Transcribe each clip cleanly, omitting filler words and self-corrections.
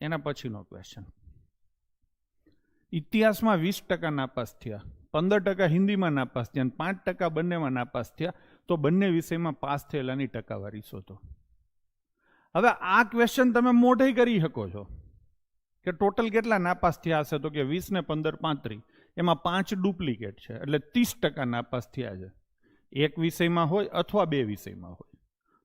એના પછીનો ક્વેશ્ચન. ઇતિહાસમાં 20% નાપાસ થયા, 15% હિન્દીમાં નાપાસ થયા અને 5% બંનેમાં નાપાસ થયા, તો બંને વિષયમાં પાસ થયેલાની ટકાવારી શોધો. હવે આ ક્વેશ્ચન તમે મોઢે કરી શકો છો કે ટોટલ કેટલા નાપાસ થયા હશે, તો કે 20 ને 15 35, એમાં 5 ડુપ્લિકેટ છે એટલે 30% નાપાસ થયા છે. એક વિષયમાં હોય અથવા બે વિષયમાં હોય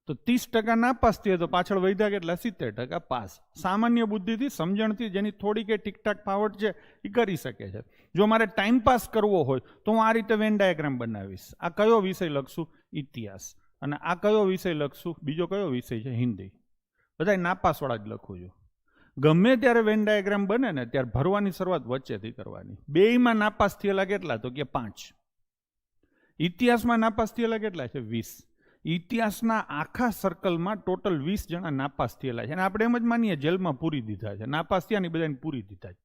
તો 30% નાપાસ થયા, તો પાછળ વધ્યા કેટલા? 70% પાસ. સામાન્ય બુદ્ધિથી, સમજણથી, જેની થોડી કે ઠીકઠાક ફાવટ છે એ કરી શકે છે. જો મારે ટાઈમ પાસ કરવો હોય તો હું આ રીતે વેન ડાયાગ્રામ બનાવીશ. આ કયો વિષય લખશું? ઇતિહાસ. અને આ કયો વિષય લખશું? બીજો કયો વિષય છે? હિન્દી. બધા નાપાસવાળા જ લખું છું. ગમે ત્યારે વેન ડાયાગ્રામ બને ને ત્યારે ભરવાની શરૂઆત વચ્ચેથી કરવાની. બેયમાં નાપાસ થયેલા કેટલા? તો કે 5. ઇતિહાસમાં નાપાસ થયેલા કેટલા છે? 20. ઇતિહાસના આખા સર્કલમાં ટોટલ 20 જણા નાપાસ થયેલા છે અને આપણે એમ જ માનીએ જેલમાં પૂરી દીધા છે. નાપાસ થયા ને બધાને પૂરી દીધા છે.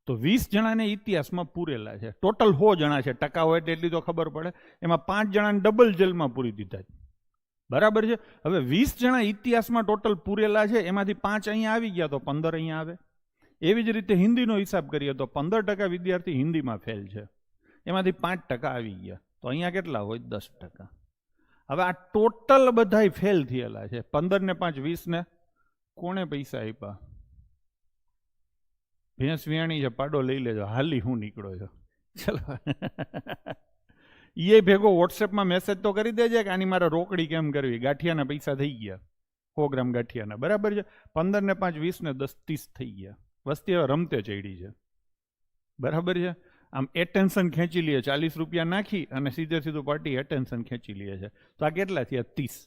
તો 20 જણાને ઇતિહાસમાં પૂરેલા છે. ટોટલ 100 જણા છે. ટકા હોય એટલે એટલી તો ખબર પડે. એમાં 5 જણાને ડબલ જેલમાં પૂરી દીધા છે. બરાબર છે. હવે 20 જણા ઇતિહાસમાં ટોટલ પૂરેલા છે, એમાંથી 5 અહીંયા આવી ગયા તો 15 અહીંયા આવે. એવી જ રીતે હિન્દીનો હિસાબ કરીએ તો 15% વિદ્યાર્થી હિન્દીમાં ફેલ છે, એમાંથી 5% આવી ગયા તો અહીંયા કેટલા હોય? 10%. હવે આ ટોટલ બધા ફેલ થયેલા છે. 15 ને 5 20 ને કોણે પૈસા આપ્યા? ભેંસ વિયાણી છે, પાડો લઈ લેજો. હાલી હું નીકળો છો. ચલો એ ભેગો વોટ્સએપમાં મેસેજ તો કરી દેજે કે આની મારે રોકડી કેમ કરવી. ગાંઠિયાના પૈસા થઈ ગયા, 100 ગ્રામ ગાંઠિયાના. બરાબર છે. 15 ને 5 20 ને 10 30 થઈ ગયા. વસ્તી હવે રમતે ચડી છે. બરાબર છે. આમ એટેન્શન ખેંચી લે, 40 રૂપિયા નાખી અને સીધું પાર્ટી એટેન્શન ખેંચી લે છે. તો આ કેટલા થયા? 30.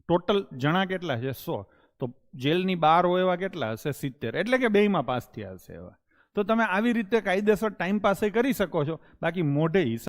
ટોટલ જણા કેટલા છે? 100. તો જેલની બહાર હોય એવા કેટલા હશે? 70. એટલે કે બેયમાં પાસ થયા હશે એવા. તો તમે આવી રીતે કાયદેસર ટાઈમ પાસ કરી શકો છો. બાકી મોઢે